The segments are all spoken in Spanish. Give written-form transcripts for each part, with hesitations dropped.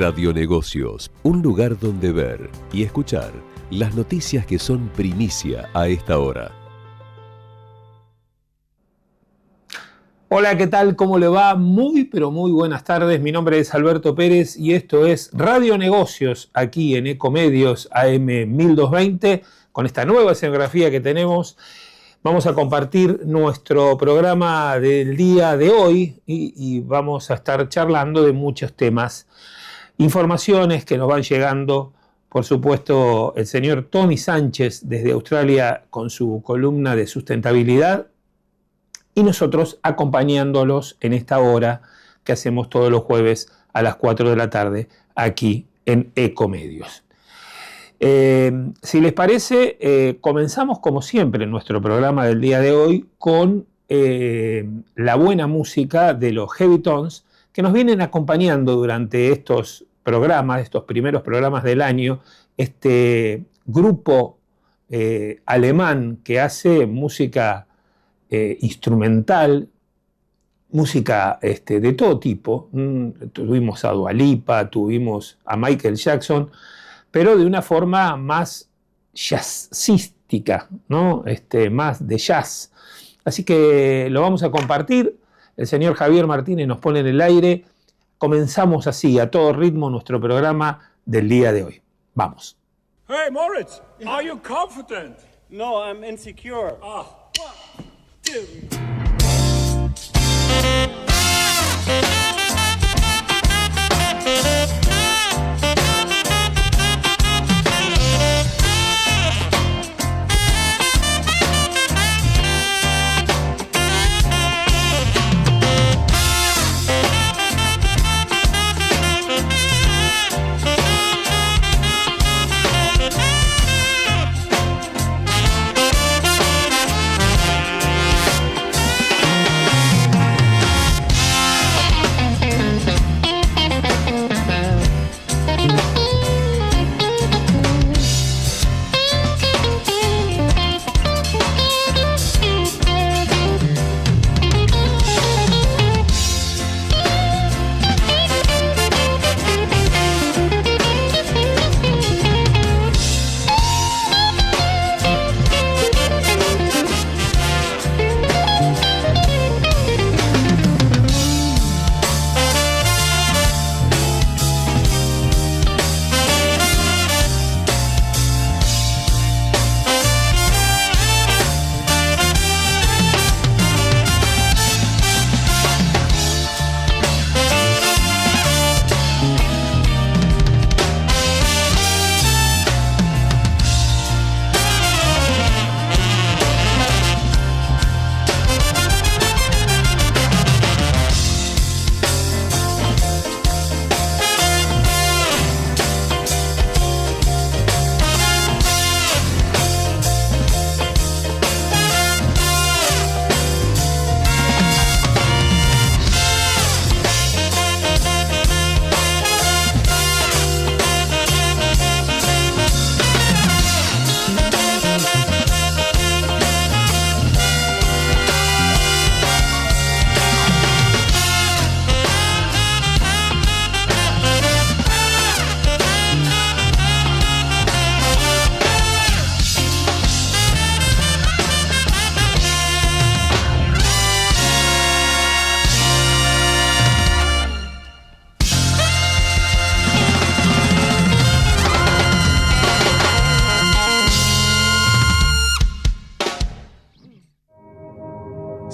Radionegocios, un lugar donde ver y escuchar las noticias que son primicia a esta hora. Hola, ¿qué tal? ¿Cómo le va? Muy, pero muy buenas tardes. Mi nombre es Alberto Pérez y esto es Radionegocios, aquí en Ecomedios AM 1220, con esta nueva escenografía que tenemos. Vamos a compartir nuestro programa del día de hoy y vamos a estar charlando de muchos temas. Informaciones que nos van llegando, por supuesto, el señor Tony Sánchez desde Australia con su columna de sustentabilidad y nosotros acompañándolos en esta hora que hacemos todos los jueves a las 4 de la tarde aquí en Ecomedios. Si les parece, comenzamos como siempre nuestro programa del día de hoy con la buena música de los Heavy Tones que nos vienen acompañando durante estos programas, estos primeros programas del año, este grupo alemán que hace música instrumental, música de todo tipo. Tuvimos a Dua Lipa, tuvimos a Michael Jackson, pero de una forma más jazzística, ¿no? Más de jazz. Así que lo vamos a compartir. El señor Javier Martínez nos pone en el aire. Comenzamos así, a todo ritmo, nuestro programa del día de hoy. Vamos. Hey, Moritz, are you confident? No, I'm insecure. Ah, 1, 2.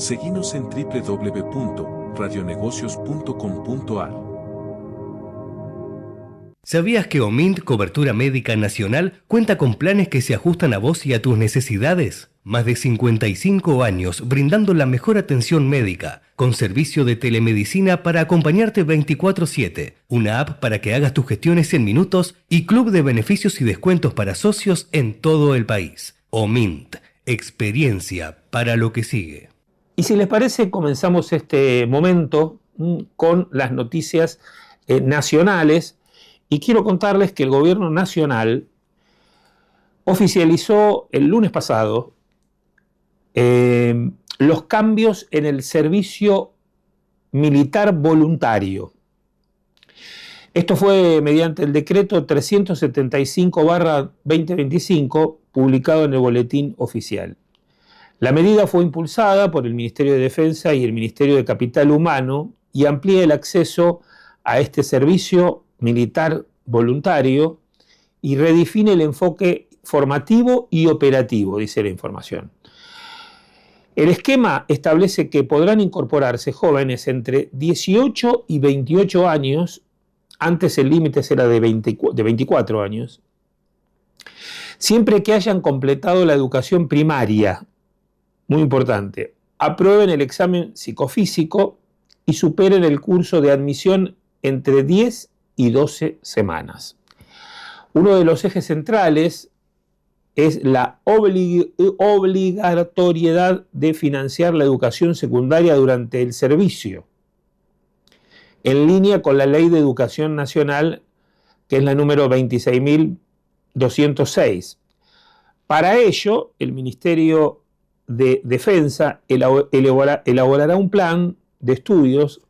Seguinos en www.radionegocios.com.ar. ¿Sabías que Omint Cobertura Médica Nacional cuenta con planes que se ajustan a vos y a tus necesidades? Más de 55 años brindando la mejor atención médica, con servicio de telemedicina para acompañarte 24/7, una app para que hagas tus gestiones en minutos y club de beneficios y descuentos para socios en todo el país. Omint, experiencia para lo que sigue. Y si les parece, comenzamos este momento con las noticias nacionales. Y quiero contarles que el gobierno nacional oficializó el lunes pasado los cambios en el servicio militar voluntario. Esto fue mediante el decreto 375/2025, publicado en el Boletín Oficial. La medida fue impulsada por el Ministerio de Defensa y el Ministerio de Capital Humano y amplía el acceso a este servicio militar voluntario y redefine el enfoque formativo y operativo, dice la información. El esquema establece que podrán incorporarse jóvenes entre 18 y 28 años, antes el límite era de 24 años, siempre que hayan completado la educación primaria, muy importante, aprueben el examen psicofísico y superen el curso de admisión entre 10 y 12 semanas. Uno de los ejes centrales es la obligatoriedad de financiar la educación secundaria durante el servicio, en línea con la Ley de Educación Nacional, que es la número 26.206. Para ello, el Ministerio de Defensa elaborará un plan de estudios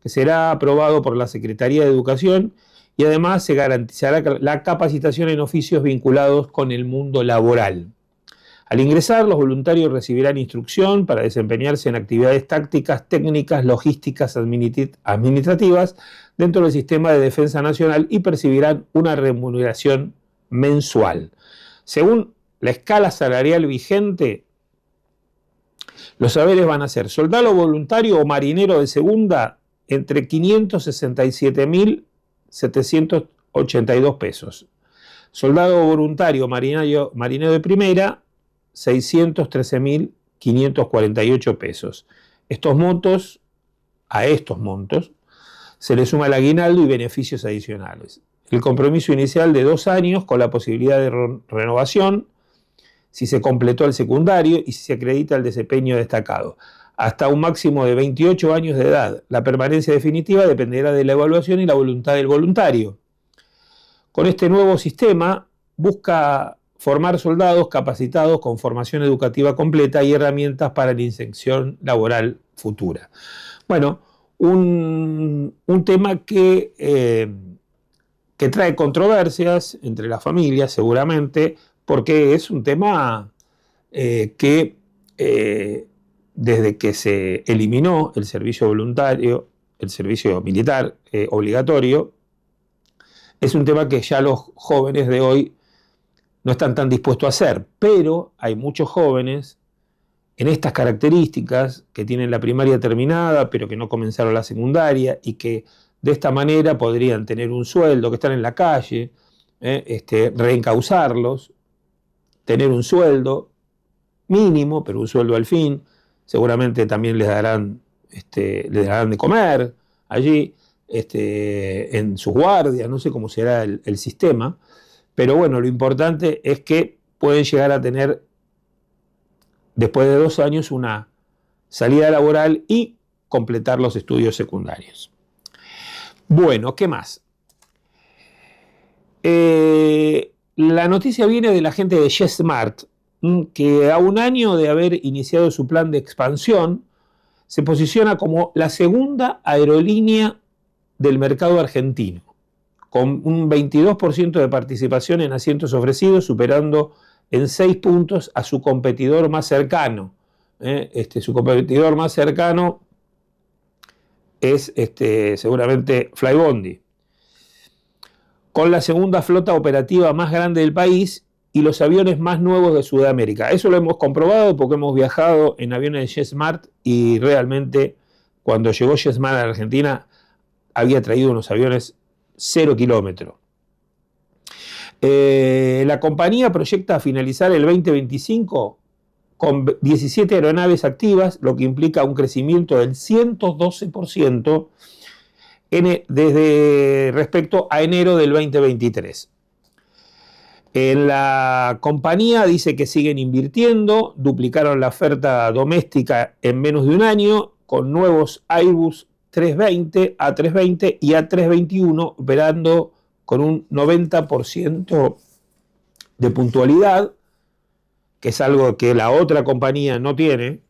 que será aprobado por la Secretaría de Educación y además se garantizará la capacitación en oficios vinculados con el mundo laboral. Al ingresar, los voluntarios recibirán instrucción para desempeñarse en actividades tácticas, técnicas, logísticas, administrativas dentro del sistema de defensa nacional y percibirán una remuneración mensual. Según la escala salarial vigente, los saberes van a ser soldado voluntario o marinero de segunda entre 567.782 pesos. Soldado voluntario marinero de primera, 613.548 pesos. A estos montos, se le suma el aguinaldo y beneficios adicionales. El compromiso inicial de 2 años con la posibilidad de renovación, si se completó el secundario y si se acredita el desempeño destacado, hasta un máximo de 28 años de edad. La permanencia definitiva dependerá de la evaluación y la voluntad del voluntario. Con este nuevo sistema busca formar soldados capacitados con formación educativa completa y herramientas para la inserción laboral futura. Bueno, un tema que trae controversias entre las familias seguramente, porque es un tema que desde que se eliminó el servicio voluntario, el servicio militar obligatorio, es un tema que ya los jóvenes de hoy no están tan dispuestos a hacer, pero hay muchos jóvenes en estas características que tienen la primaria terminada, pero que no comenzaron la secundaria y que de esta manera podrían tener un sueldo, que están en la calle, reencauzarlos, tener un sueldo mínimo, pero un sueldo al fin. Seguramente también les darán de comer allí, en sus guardias, no sé cómo será el sistema, pero bueno, lo importante es que pueden llegar a tener, después de 2 años, una salida laboral y completar los estudios secundarios. Bueno, ¿qué más? La noticia viene de la gente de JetSmart, que a un año de haber iniciado su plan de expansión, se posiciona como la segunda aerolínea del mercado argentino, con un 22% de participación en asientos ofrecidos, superando en 6 puntos a su competidor más cercano. Su competidor más cercano es seguramente Flybondi, con la segunda flota operativa más grande del país y los aviones más nuevos de Sudamérica. Eso lo hemos comprobado porque hemos viajado en aviones de JetSmart y realmente cuando llegó JetSmart a la Argentina había traído unos aviones 0 kilómetros. La compañía proyecta finalizar el 2025 con 17 aeronaves activas, lo que implica un crecimiento del 112% desde respecto a enero del 2023. En la compañía dice que siguen invirtiendo, duplicaron la oferta doméstica en menos de un año con nuevos Airbus 320, A320 y A321 operando con un 90% de puntualidad, que es algo que la otra compañía no tiene.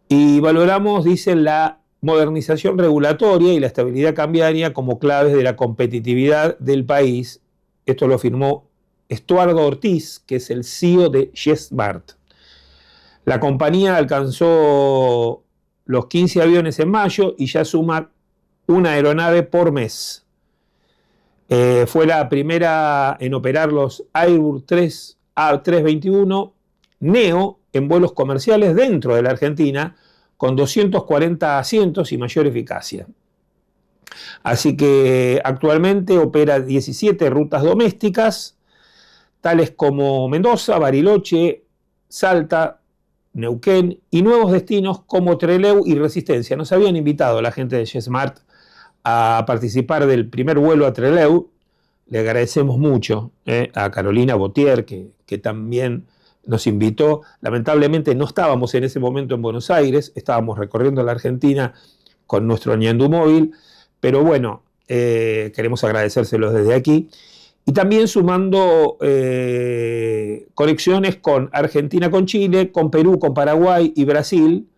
Y valoramos, dicen, la modernización regulatoria y la estabilidad cambiaria como claves de la competitividad del país. Esto lo afirmó Estuardo Ortiz, que es el CEO de JetSmart. La compañía alcanzó los 15 aviones en mayo y ya suma una aeronave por mes. Fue la primera en operar los Airbus A321 Neo en vuelos comerciales dentro de la Argentina, con 240 asientos y mayor eficacia. Así que actualmente opera 17 rutas domésticas, tales como Mendoza, Bariloche, Salta, Neuquén y nuevos destinos como Trelew y Resistencia. Nos habían invitado a la gente de JetSmart a participar del primer vuelo a Trelew. Le agradecemos mucho a Carolina Botier, que también nos invitó. Lamentablemente no estábamos en ese momento en Buenos Aires, estábamos recorriendo la Argentina con nuestro Ñandú móvil, pero bueno, queremos agradecérselos desde aquí. Y también sumando conexiones con Argentina, con Chile, con Perú, con Paraguay y Brasil,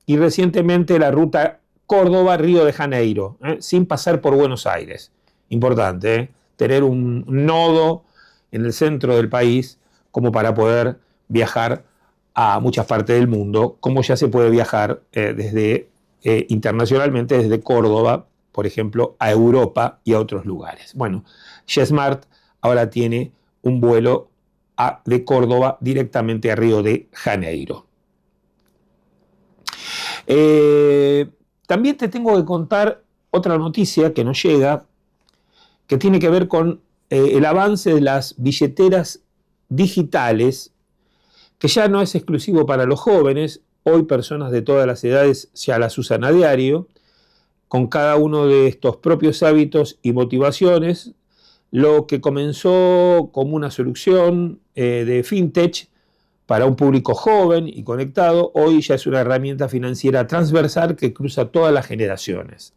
y recientemente la ruta Córdoba-Río de Janeiro, sin pasar por Buenos Aires. Importante, tener un nodo en el centro del país como para poder viajar a muchas partes del mundo, como ya se puede viajar internacionalmente desde Córdoba, por ejemplo, a Europa y a otros lugares. Bueno, JetSmart ahora tiene un vuelo de Córdoba directamente a Río de Janeiro. También te tengo que contar otra noticia que nos llega, que tiene que ver con el avance de las billeteras digitales, que ya no es exclusivo para los jóvenes. Hoy personas de todas las edades ya las usan a diario, con cada uno de estos propios hábitos y motivaciones. Lo que comenzó como una solución de fintech para un público joven y conectado, hoy ya es una herramienta financiera transversal que cruza todas las generaciones.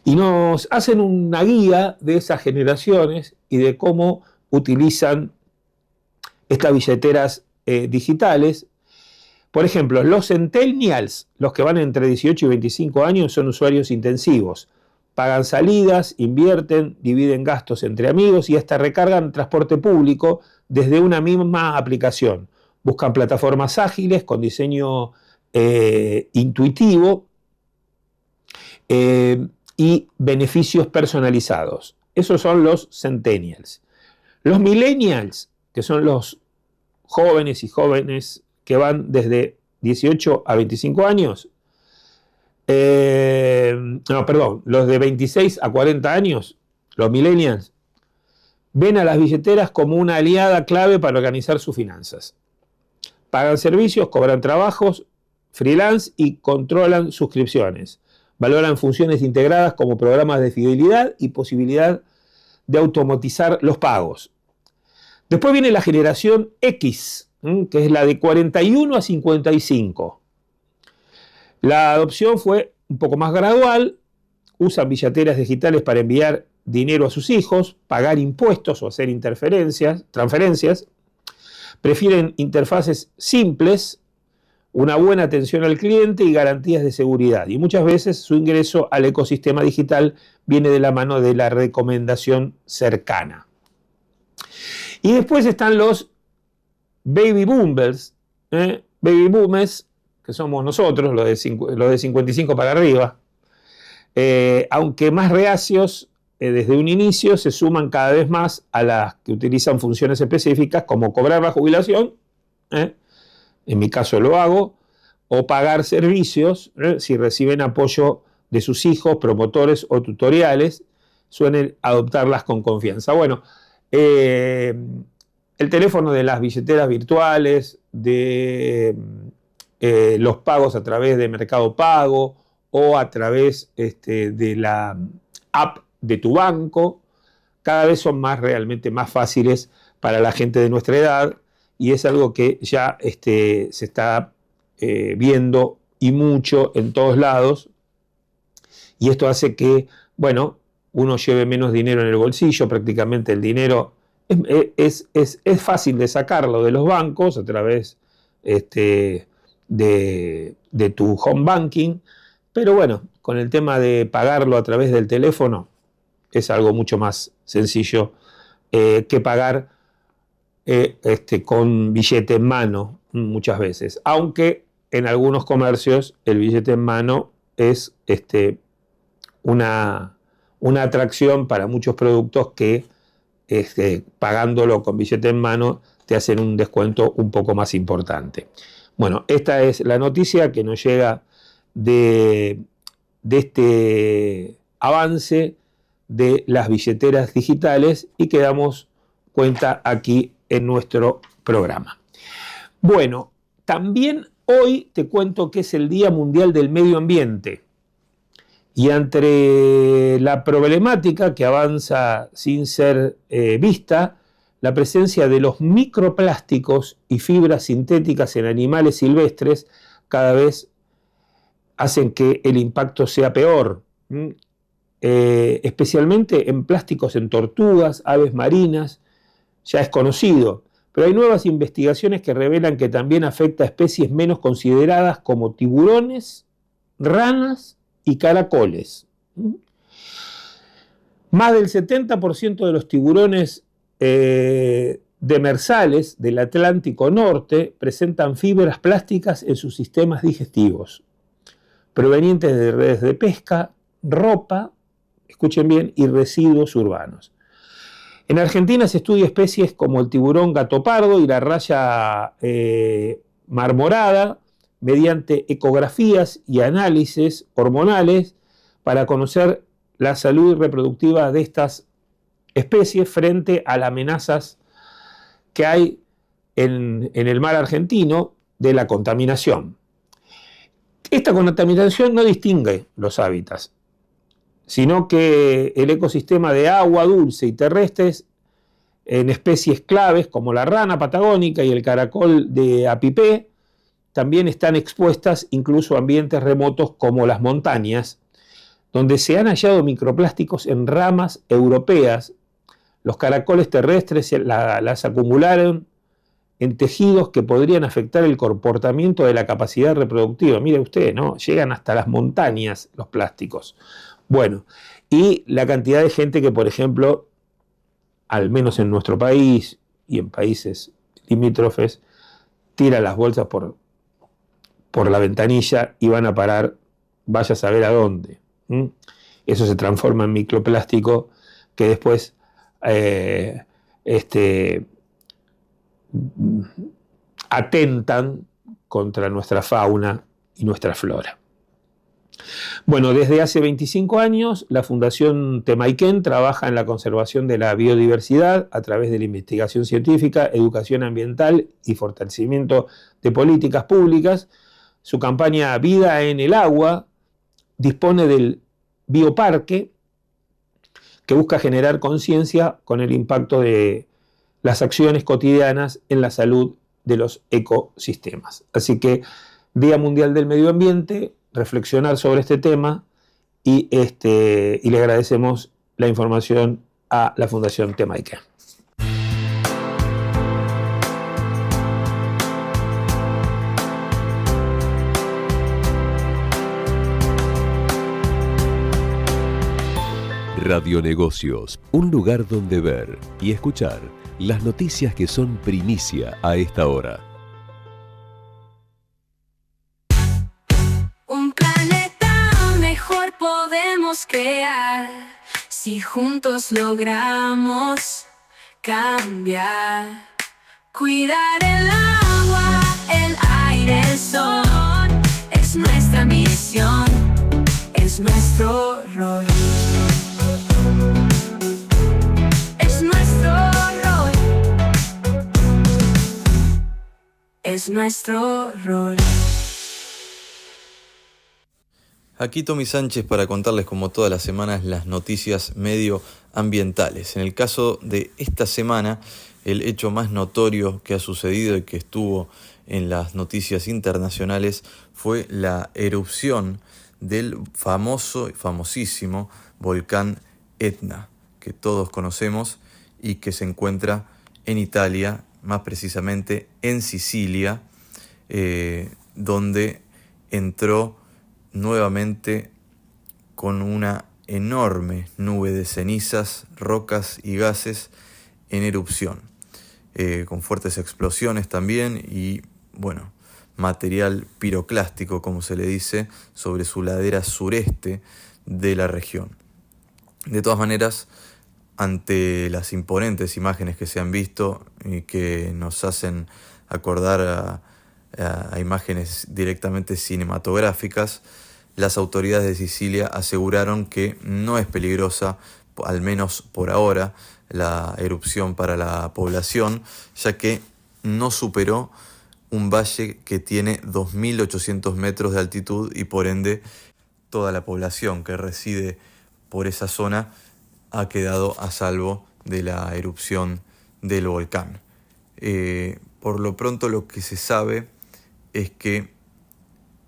Y nos hacen una guía de esas generaciones y de cómo utilizan estas billeteras digitales. Por ejemplo, los centennials, los que van entre 18 y 25 años, son usuarios intensivos. Pagan salidas, invierten, dividen gastos entre amigos y hasta recargan transporte público desde una misma aplicación. Buscan plataformas ágiles con diseño intuitivo y beneficios personalizados. Esos son los centennials. Los millennials, que son los jóvenes y jóvenes que van desde 18 a 25 años, los de 26 a 40 años, los millennials, ven a las billeteras como una aliada clave para organizar sus finanzas. Pagan servicios, cobran trabajos, freelance y controlan suscripciones. Valoran funciones integradas como programas de fidelidad y posibilidad de automatizar los pagos. Después viene la generación X, que es la de 41 a 55. La adopción fue un poco más gradual. Usan billeteras digitales para enviar dinero a sus hijos, pagar impuestos o hacer transferencias. Prefieren interfaces simples, una buena atención al cliente y garantías de seguridad. Y muchas veces su ingreso al ecosistema digital viene de la mano de la recomendación cercana. Y después están los baby boomers, baby boomers, que somos nosotros, los de 55 para arriba. Aunque más reacios desde un inicio, se suman cada vez más a las que utilizan funciones específicas como cobrar la jubilación, en mi caso lo hago, o pagar servicios, si reciben apoyo de sus hijos, promotores o tutoriales, suelen adoptarlas con confianza. Bueno, el teléfono de las billeteras virtuales, de los pagos a través de Mercado Pago o a través de la app de tu banco, cada vez son realmente más fáciles para la gente de nuestra edad, y es algo que ya se está viendo y mucho en todos lados, y esto hace que, bueno, uno lleve menos dinero en el bolsillo. Prácticamente el dinero es fácil de sacarlo de los bancos a través de tu home banking, Pero bueno, con el tema de pagarlo a través del teléfono es algo mucho más sencillo que pagar con billete en mano muchas veces. Aunque en algunos comercios el billete en mano es una atracción para muchos productos que pagándolo con billete en mano te hacen un descuento un poco más importante. Bueno, esta es la noticia que nos llega de este avance de las billeteras digitales y que damos cuenta aquí en nuestro programa. Bueno, también hoy te cuento que es el Día Mundial del Medio Ambiente. Y entre la problemática que avanza sin ser vista, la presencia de los microplásticos y fibras sintéticas en animales silvestres cada vez hacen que el impacto sea peor, especialmente en plásticos en tortugas, aves marinas, ya es conocido, pero hay nuevas investigaciones que revelan que también afecta a especies menos consideradas como tiburones, ranas y caracoles. Más del 70% de los tiburones demersales del Atlántico Norte presentan fibras plásticas en sus sistemas digestivos, provenientes de redes de pesca, ropa, escuchen bien, y residuos urbanos. En Argentina se estudia especies como el tiburón gato pardo y la raya marmorada mediante ecografías y análisis hormonales para conocer la salud reproductiva de estas especies frente a las amenazas que hay en el mar argentino de la contaminación. Esta contaminación no distingue los hábitats, sino que el ecosistema de agua dulce y terrestres en especies claves como la rana patagónica y el caracol de Apipé también están expuestas incluso a ambientes remotos como las montañas, donde se han hallado microplásticos en ramas europeas. Los caracoles terrestres las acumularon en tejidos que podrían afectar el comportamiento de la capacidad reproductiva. Mire usted, ¿no? Llegan hasta las montañas los plásticos. Bueno, y la cantidad de gente que, por ejemplo, al menos en nuestro país y en países limítrofes, tira las bolsas por la ventanilla y van a parar, vaya a saber a dónde. Eso se transforma en microplástico que después atentan contra nuestra fauna y nuestra flora. Bueno, desde hace 25 años la Fundación Temaiken trabaja en la conservación de la biodiversidad a través de la investigación científica, educación ambiental y fortalecimiento de políticas públicas. Su campaña Vida en el Agua dispone del bioparque que busca generar conciencia con el impacto de las acciones cotidianas en la salud de los ecosistemas. Así que Día Mundial del Medio Ambiente, reflexionar sobre este tema y le agradecemos la información a la Fundación Temaiken. Radionegocios, un lugar donde ver y escuchar las noticias que son primicia a esta hora. Un planeta mejor podemos crear si juntos logramos cambiar. Cuidar el agua, el aire, el sol, es nuestra misión, es nuestro rol. Es nuestro rol. Aquí Tommy Sánchez para contarles como todas las semanas las noticias medioambientales. En el caso de esta semana, el hecho más notorio que ha sucedido y que estuvo en las noticias internacionales fue la erupción del famoso y famosísimo volcán Etna, que todos conocemos y que se encuentra en Italia, más precisamente en Sicilia, donde entró nuevamente con una enorme nube de cenizas, rocas y gases en erupción, con fuertes explosiones también y, bueno, material piroclástico, como se le dice, sobre su ladera sureste de la región. De todas maneras, ante las imponentes imágenes que se han visto y que nos hacen acordar a imágenes directamente cinematográficas, las autoridades de Sicilia aseguraron que no es peligrosa, al menos por ahora, la erupción para la población, ya que no superó un valle que tiene 2.800 metros de altitud y por ende toda la población que reside por esa zona ha quedado a salvo de la erupción del volcán. Por lo pronto lo que se sabe es que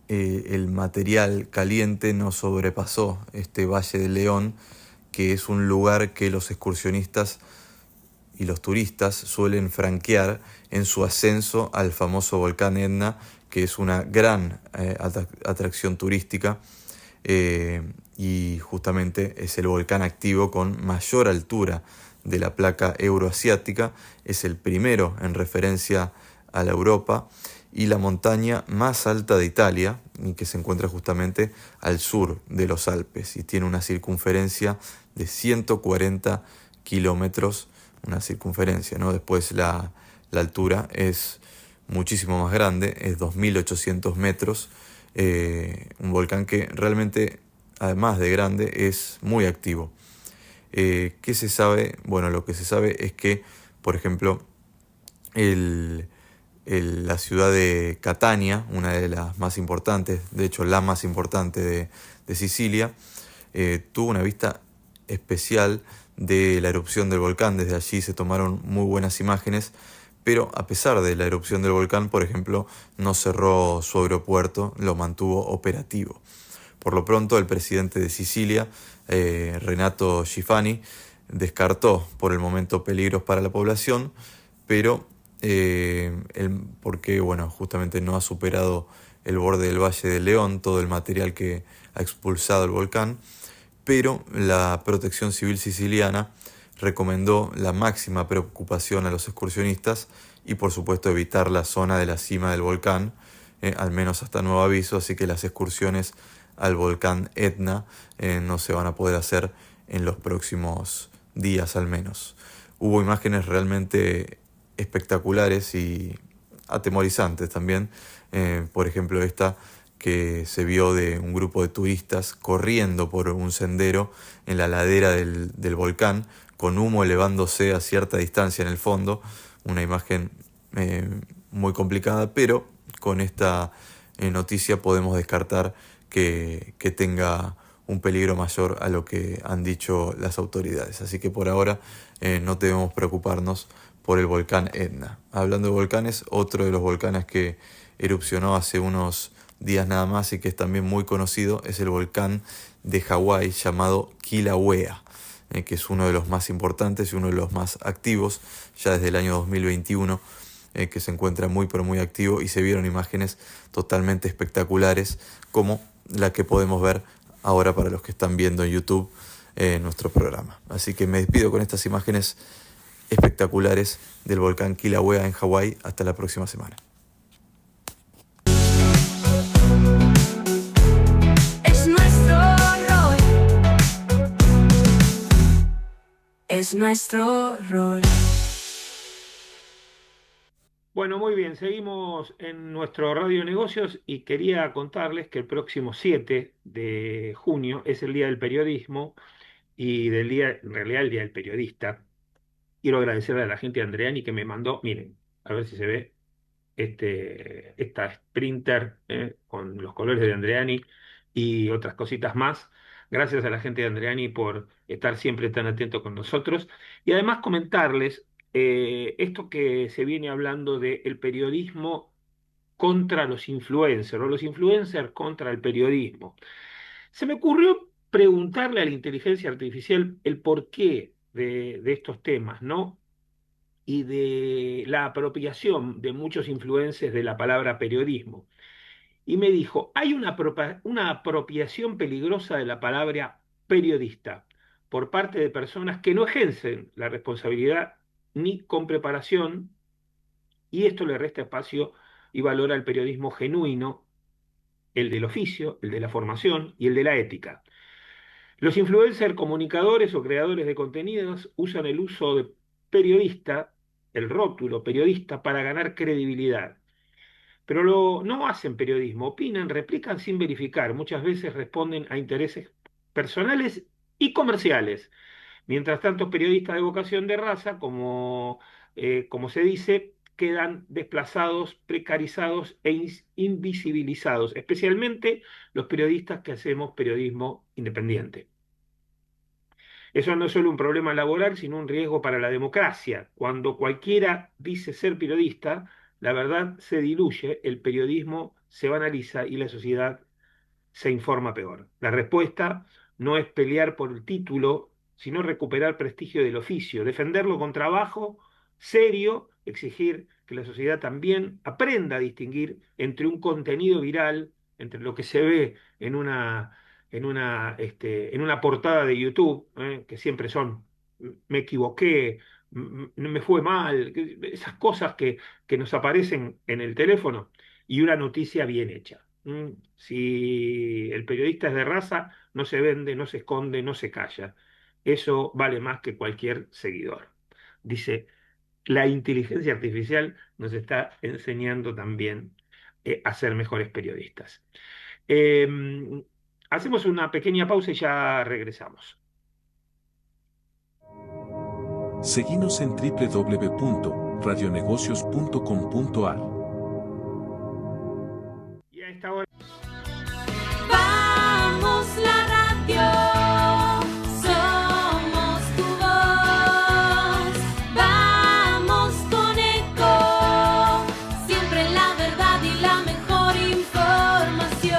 el material caliente no sobrepasó este Valle del León, que es un lugar que los excursionistas y los turistas suelen franquear en su ascenso al famoso volcán Etna, que es una gran atracción turística y justamente es el volcán activo con mayor altura de la placa euroasiática, es el primero en referencia a la Europa y la montaña más alta de Italia, y que se encuentra justamente al sur de los Alpes y tiene una circunferencia de 140 kilómetros, una circunferencia, ¿no? Después la altura es muchísimo más grande, es 2.800 metros, un volcán que realmente, además de grande, es muy activo. ¿Qué se sabe? Bueno, lo que se sabe es que, por ejemplo, la ciudad de Catania, una de las más importantes, de hecho la más importante de Sicilia, tuvo una vista especial de la erupción del volcán. Desde allí se tomaron muy buenas imágenes, pero a pesar de la erupción del volcán, por ejemplo, no cerró su aeropuerto, lo mantuvo operativo. Por lo pronto, el presidente de Sicilia, Renato Schifani, descartó por el momento peligros para la población, pero porque bueno, justamente no ha superado el borde del Valle del León, todo el material que ha expulsado el volcán, pero la Protección Civil siciliana recomendó la máxima preocupación a los excursionistas y por supuesto evitar la zona de la cima del volcán, al menos hasta nuevo aviso, así que las excursiones al volcán Etna no se van a poder hacer en los próximos días al menos. Hubo imágenes realmente espectaculares y atemorizantes también, por ejemplo esta que se vio de un grupo de turistas corriendo por un sendero en la ladera del volcán, con humo elevándose a cierta distancia en el fondo, una imagen muy complicada, pero con esta noticia podemos descartar que tenga un peligro mayor a lo que han dicho las autoridades. Así que por ahora no debemos preocuparnos por el volcán Etna. Hablando de volcanes, otro de los volcanes que erupcionó hace unos días nada más y que es también muy conocido es el volcán de Hawái llamado Kilauea, que es uno de los más importantes y uno de los más activos ya desde el año 2021, que se encuentra muy pero muy activo y se vieron imágenes totalmente espectaculares como la que podemos ver ahora para los que están viendo en YouTube nuestro programa. Así que me despido con estas imágenes espectaculares del volcán Kilauea en Hawái. Hasta la próxima semana. Es nuestro rol. Es nuestro rol. Bueno, muy bien, seguimos en nuestro Radio Negocios y quería contarles que el próximo 7 de junio es el Día del Periodismo y en realidad el Día del Periodista. Quiero agradecerle a la gente de Andreani que me mandó, miren, a ver si se ve, esta Sprinter con los colores de Andreani y otras cositas más. Gracias a la gente de Andreani por estar siempre tan atento con nosotros. Y además comentarles esto que se viene hablando del periodismo contra los influencers o los influencers contra el periodismo. Se me ocurrió preguntarle a la inteligencia artificial el porqué de estos temas, ¿no? Y de la apropiación de muchos influencers de la palabra periodismo. y me dijo, hay una apropiación peligrosa de la palabra periodista por parte de personas que no ejercen la responsabilidad ni con preparación, y esto le resta espacio y valor al periodismo genuino, el del oficio, el de la formación y el de la ética. Los influencers, comunicadores o creadores de contenidos usan el uso de periodista, el rótulo periodista, para ganar credibilidad. Pero no hacen periodismo, opinan, replican sin verificar, muchas veces responden a intereses personales y comerciales. Mientras tanto, periodistas de vocación de raza, como se dice, quedan desplazados, precarizados e invisibilizados, especialmente los periodistas que hacemos periodismo independiente. Eso no es solo un problema laboral, sino un riesgo para la democracia. Cuando cualquiera dice ser periodista, la verdad se diluye, el periodismo se banaliza y la sociedad se informa peor. La respuesta no es pelear por el título, sino recuperar prestigio del oficio, defenderlo con trabajo serio, exigir que la sociedad también aprenda a distinguir entre un contenido viral, entre lo que se ve en una portada de YouTube, que siempre son, me equivoqué, me fue mal, esas cosas que nos aparecen en el teléfono, y una noticia bien hecha. Si el periodista es de raza, no se vende, no se esconde, no se calla. Eso vale más que cualquier seguidor. Dice, la inteligencia artificial nos está enseñando también a ser mejores periodistas. Eh, Hacemos una pequeña pausa y ya regresamos. Seguinos en www.radionegocios.com.ar. Y a esta hora Vamos la radio, somos tu voz. Vamos con Eco, siempre la verdad y la mejor información.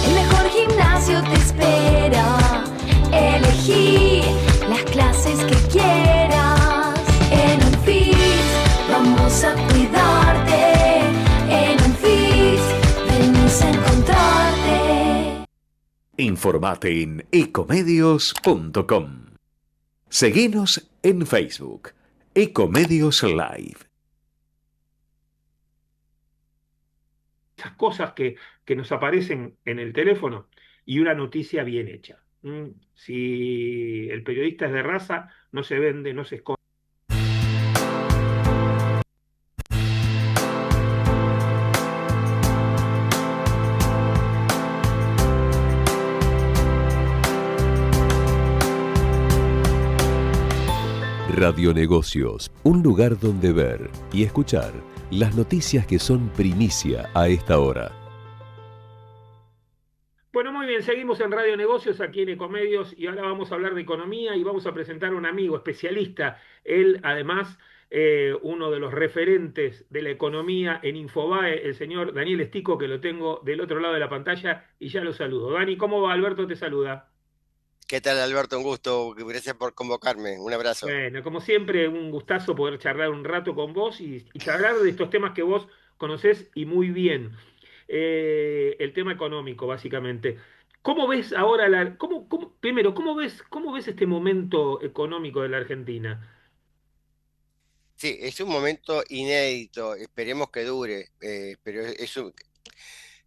El mejor gimnasio te espera. Elegí las clases que quieras. En Unfit vamos a cuidarte. En Unfit venimos a encontrarte. Informate en ecomedios.com. Seguinos en Facebook, Ecomedios Live. esas cosas que nos aparecen en el teléfono y una noticia bien hecha. Si el periodista es de raza, no se vende, no se esconde. Radionegocios, un lugar donde ver y escuchar las noticias que son primicia a esta hora. Bueno, muy bien, seguimos en Radio Negocios aquí en Ecomedios y ahora vamos a hablar de economía y vamos a presentar a un amigo especialista. Él, además, uno de los referentes de la economía en Infobae, el señor Daniel Estico, que lo tengo del otro lado de la pantalla y ya lo saludo. Dani, ¿cómo va? Alberto te saluda. ¿Qué tal, Alberto? Un gusto. Gracias por convocarme. Un abrazo. Bueno, como siempre, un gustazo poder charlar un rato con vos y charlar de estos temas que vos conocés y muy bien. El tema económico, básicamente. ¿Cómo ves ahora primero, cómo ves este momento económico de la Argentina? Sí, es un momento inédito. Esperemos que dure. Pero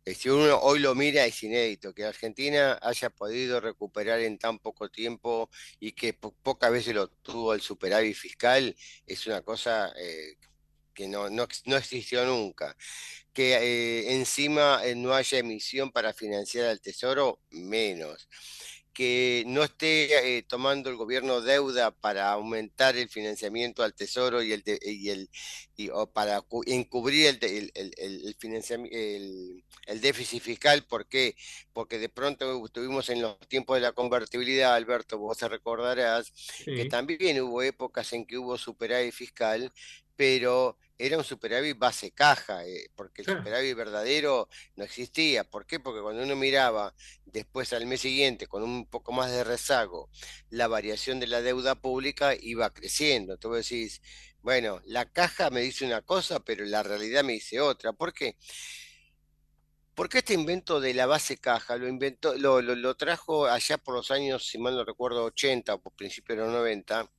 si uno hoy lo mira, es inédito. Que Argentina haya podido recuperar en tan poco tiempo y que pocas veces lo tuvo el superávit fiscal, es una cosa que no existió nunca. Que encima no haya emisión para financiar al Tesoro, menos. Que no esté tomando el gobierno deuda para aumentar el financiamiento al Tesoro o para encubrir el déficit fiscal. ¿Por qué? Porque de pronto estuvimos en los tiempos de la convertibilidad, Alberto, vos te recordarás que Sí. también hubo épocas en que hubo superávit fiscal, pero era un superávit base caja, porque el Ah, superávit verdadero no existía. ¿Por qué? Porque cuando uno miraba después al mes siguiente, con un poco más de rezago, la variación de la deuda pública iba creciendo. Tú decís, Bueno, la caja me dice una cosa, pero la realidad me dice otra. ¿Por qué? Porque este invento de la base caja lo trajo allá por los años, si mal no recuerdo, 80 o por principios de los 90,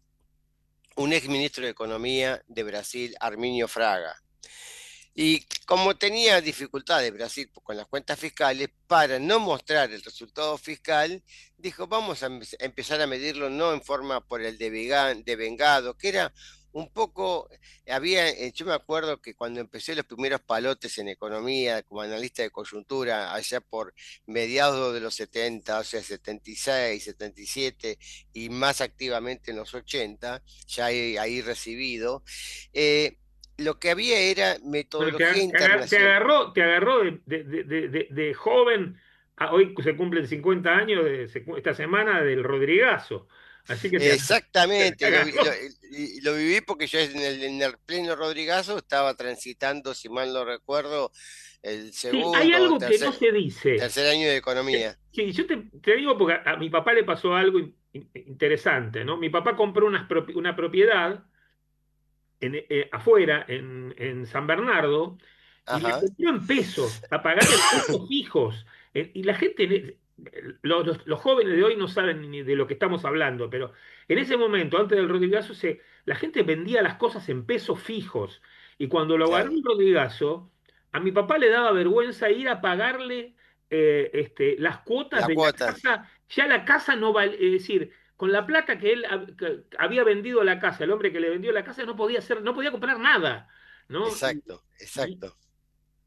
un ex ministro de Economía de Brasil, Arminio Fraga. Y como tenía dificultades Brasil con las cuentas fiscales, para no mostrar el resultado fiscal, dijo, vamos a empezar a medirlo no en forma por el devengado, que era un poco, yo me acuerdo que cuando empecé los primeros palotes en economía como analista de coyuntura, allá por mediados de los 70, o sea, 76, 77, y más activamente en los 80, ya ahí recibido, eh, lo que había era Bueno, metodología internacional. te agarró de joven, hoy se cumplen 50 años esta semana del Rodrigazo, así que te Exactamente, agarró. y lo viví porque yo en el pleno Rodrigazo estaba transitando, si mal no recuerdo, el Sí, hay segundo, algo que no se dice. tercer año de economía. Sí, yo te digo porque a mi papá le pasó algo interesante, ¿no? Mi papá compró una propiedad afuera, en San Bernardo, y la Ajá, compró en pesos, a pagar en pesos fijos. Y la gente, los jóvenes de hoy no saben ni de lo que estamos hablando, pero en ese momento, antes del Rodrigazo, la gente vendía las cosas en pesos fijos. Y cuando lo agarró claro, el Rodrigazo, a mi papá le daba vergüenza ir a pagarle las cuotas la de la cuota, casa. Ya la casa no vale, es decir, con la plata que él que había vendido la casa, el hombre que le vendió la casa no podía hacer, no podía comprar nada, ¿no? exacto, Y- exacto.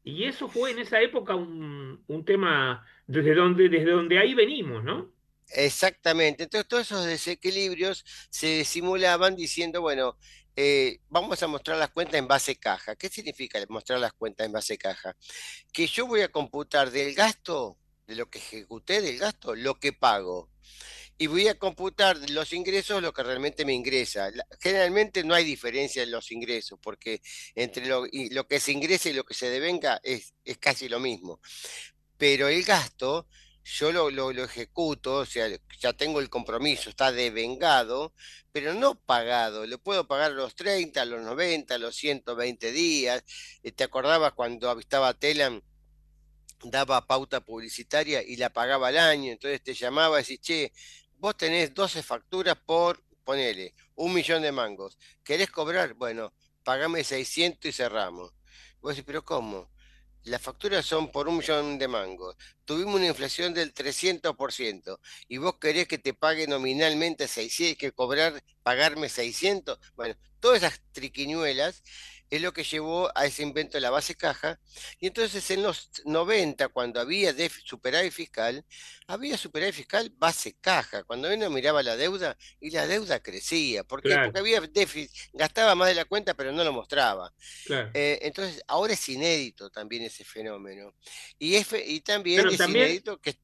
y eso fue en esa época un tema desde donde ahí venimos, ¿no? Exactamente. Entonces, todos esos desequilibrios se simulaban diciendo, bueno, vamos a mostrar las cuentas en base caja. ¿Qué significa mostrar las cuentas en base caja? Que yo voy a computar del gasto, de lo que ejecuté del gasto, lo que pago. Y voy a computar los ingresos, lo que realmente me ingresa. Generalmente no hay diferencia en los ingresos, porque entre lo que se ingresa y lo que se devenga es casi lo mismo, pero el gasto yo lo ejecuto, o sea, ya tengo el compromiso, está devengado, pero no pagado. Lo puedo pagar a los 30, a los 90, a los 120 días. ¿Te acordabas cuando estaba Telam, daba pauta publicitaria y la pagaba al año? Entonces te llamaba y decís, che, vos tenés 12 facturas por, ponele, 1 millón de mangos. ¿Querés cobrar? Bueno, pagame 600 y cerramos. Vos decís, pero ¿cómo? Las facturas son por 1 millón de mangos. Tuvimos una inflación del 300% y vos querés que te pague nominalmente 600, que pagarme 600. Bueno, todas esas triquiñuelas es lo que llevó a ese invento de la base caja. Y entonces en los 90, cuando había superávit fiscal base caja. Cuando uno miraba la deuda y la deuda crecía. ¿Por qué? Claro, Porque había déficit, gastaba más de la cuenta, pero no lo mostraba. claro. Entonces, ahora es inédito también ese fenómeno. Y también Pero es también, inédito que,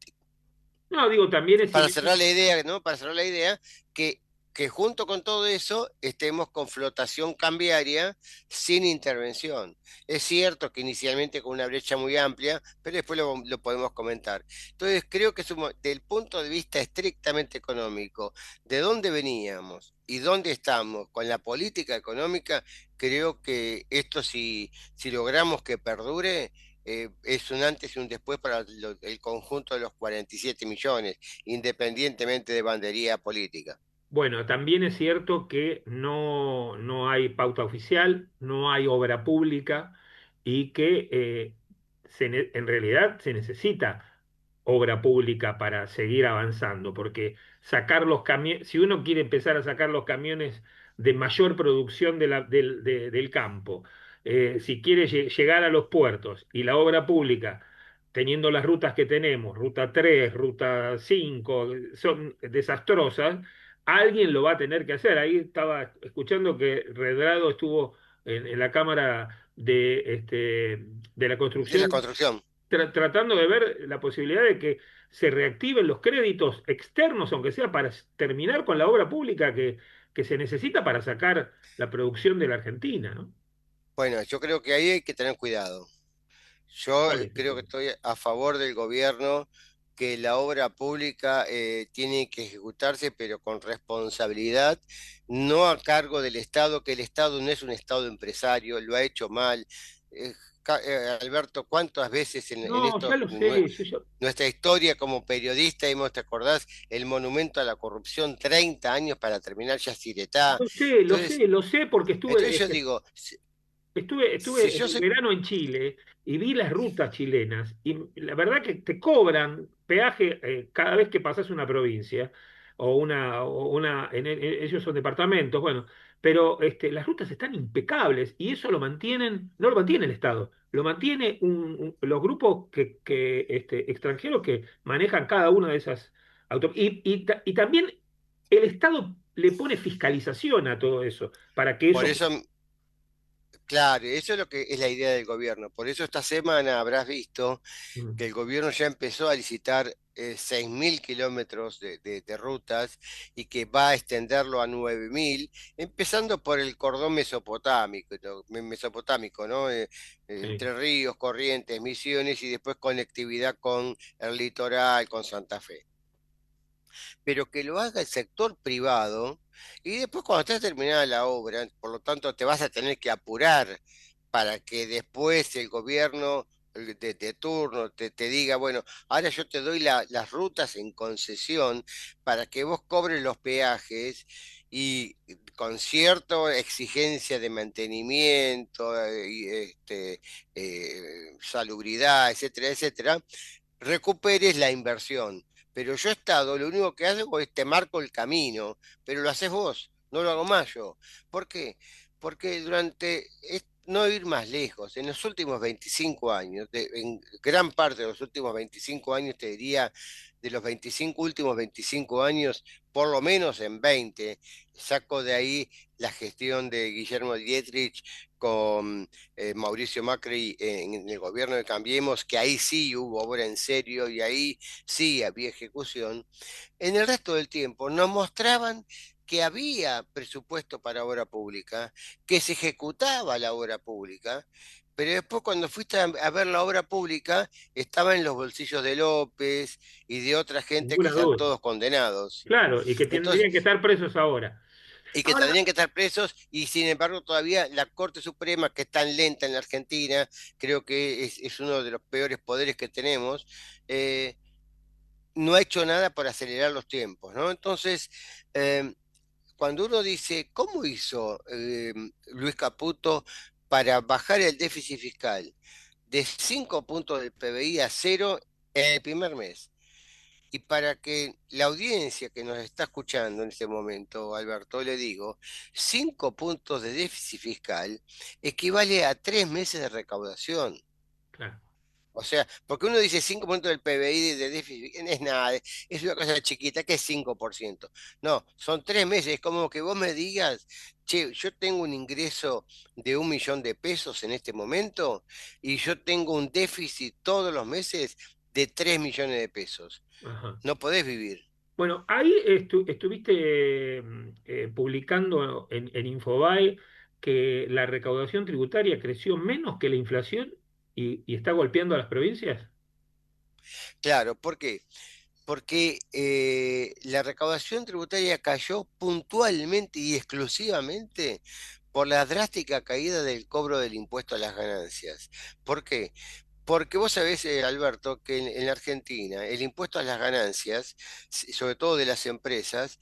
no, digo, también es para cerrar inédito. la idea, ¿no? Para cerrar la idea, que junto con todo eso estemos con flotación cambiaria sin intervención. Es cierto que inicialmente con una brecha muy amplia, pero después lo podemos comentar. Entonces, creo que del punto de vista estrictamente económico, de dónde veníamos y dónde estamos con la política económica, creo que esto si logramos que perdure, es un antes y un después para el conjunto de los 47 millones, independientemente de bandería política. Bueno, también es cierto que no hay pauta oficial, no hay obra pública y que en realidad se necesita obra pública para seguir avanzando, porque sacar los camiones, si uno quiere empezar a sacar los camiones de mayor producción del campo, si quiere llegar a los puertos y la obra pública, teniendo las rutas que tenemos, ruta 3, ruta 5, son desastrosas, alguien lo va a tener que hacer. Ahí estaba escuchando que Redrado estuvo en la Cámara de la De la Construcción construcción. tratando de ver la posibilidad de que se reactiven los créditos externos, aunque sea para terminar con la obra pública que se necesita para sacar la producción de la Argentina, ¿no? Bueno, yo creo que ahí hay que tener cuidado. Yo ¿Cuál es el creo que problema? estoy a favor del gobierno que la obra pública tiene que ejecutarse, pero con responsabilidad, no a cargo del Estado, que el Estado no es un Estado empresario, lo ha hecho mal. Alberto, ¿cuántas veces en No, ya esto, lo sé, yo nuestra historia como periodista hemos, te acordás, el monumento a la corrupción, 30 años para terminar Yacyretá? lo sé, lo Entonces, sé, lo sé porque entonces yo digo, si estuve yo en sé, verano en Chile y vi las rutas chilenas y la verdad que te cobran peaje cada vez que pasas una provincia ellos son departamentos, bueno, pero las rutas están impecables y eso lo mantienen, no lo mantiene el Estado, lo mantiene los grupos extranjeros que manejan cada una de esas y también el Estado le pone fiscalización a todo eso para que por eso. eso, claro, eso es lo que es la idea del gobierno. Por eso esta semana habrás visto Mm. que el gobierno ya empezó a licitar 6.000 kilómetros de rutas y que va a extenderlo a 9.000, empezando por el cordón mesopotámico, mesopotámico, ¿no? Sí. Entre Ríos, Corrientes, Misiones y después conectividad con el litoral, con Santa Fe. Pero que lo haga el sector privado y después cuando esté terminada la obra, por lo tanto te vas a tener que apurar para que después el gobierno de turno te diga, bueno, ahora yo te doy las rutas en concesión para que vos cobres los peajes y con cierta exigencia de mantenimiento, salubridad, etcétera, etcétera, recuperes la inversión. Pero yo Estado, lo único que hago es te marco el camino, pero lo haces vos, no lo hago más yo. ¿Por qué? Porque no ir más lejos, en los últimos 25 años, en gran parte de los últimos 25 años, te diría, de los 25 últimos 25 años, por lo menos en 20, saco de ahí la gestión de Guillermo Dietrich con Mauricio Macri en el gobierno de Cambiemos, que ahí sí hubo obra en serio y ahí sí había ejecución. En el resto del tiempo nos mostraban que había presupuesto para obra pública, que se ejecutaba la obra pública, pero después cuando fuiste a ver la obra pública estaba en los bolsillos de López y de otra gente que Ninguna están duda. todos condenados. Claro, y que Entonces, tendrían que estar presos ahora. y que Ahora, tendrían que estar presos, y sin embargo todavía la Corte Suprema, que es tan lenta en la Argentina, creo que es uno de los peores poderes que tenemos, eh, no ha hecho nada por acelerar los tiempos, ¿no? Entonces, eh, cuando uno dice, ¿cómo hizo Luis Caputo para bajar el déficit fiscal de 5 puntos del PBI a cero en el primer mes? Y para que la audiencia que nos está escuchando en este momento, Alberto, le digo, 5 puntos de déficit fiscal equivale a 3 meses de recaudación. claro. O sea, porque uno dice 5 puntos del PBI de déficit, es nada, es una cosa chiquita, que es 5%. No, son 3 meses, es como que vos me digas, che, yo tengo un ingreso de 1 millón de pesos en este momento y yo tengo un déficit todos los meses de 3 millones de pesos. Ajá. No podés vivir. Bueno, ahí estuviste publicando en Infobae que la recaudación tributaria creció menos que la inflación y está golpeando a las provincias. Claro, ¿por qué? Porque la recaudación tributaria cayó puntualmente y exclusivamente por la drástica caída del cobro del impuesto a las ganancias. ¿Por qué? Porque vos sabés, Alberto, que en la Argentina el impuesto a las ganancias, sobre todo de las empresas,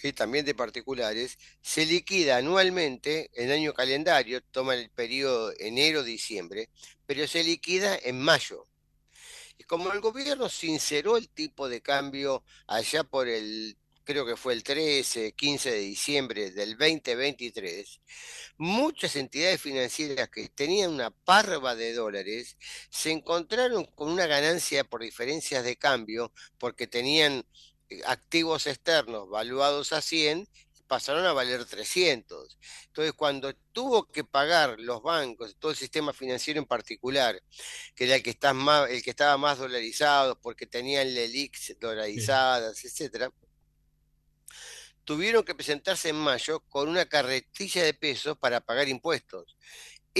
y también de particulares, se liquida anualmente en año calendario, toma el periodo enero-diciembre, pero se liquida en mayo. Y como el gobierno sinceró el tipo de cambio allá por creo que fue el 13, 15 de diciembre del 2023, muchas entidades financieras que tenían una parva de dólares se encontraron con una ganancia por diferencias de cambio porque tenían activos externos valuados a 100, pasaron a valer 300. Entonces, cuando tuvo que pagar los bancos, todo el sistema financiero en particular, que era el que estaba más dolarizado porque tenían LELIQs Sí. dolarizadas, etcétera, tuvieron que presentarse en mayo con una carretilla de pesos para pagar impuestos.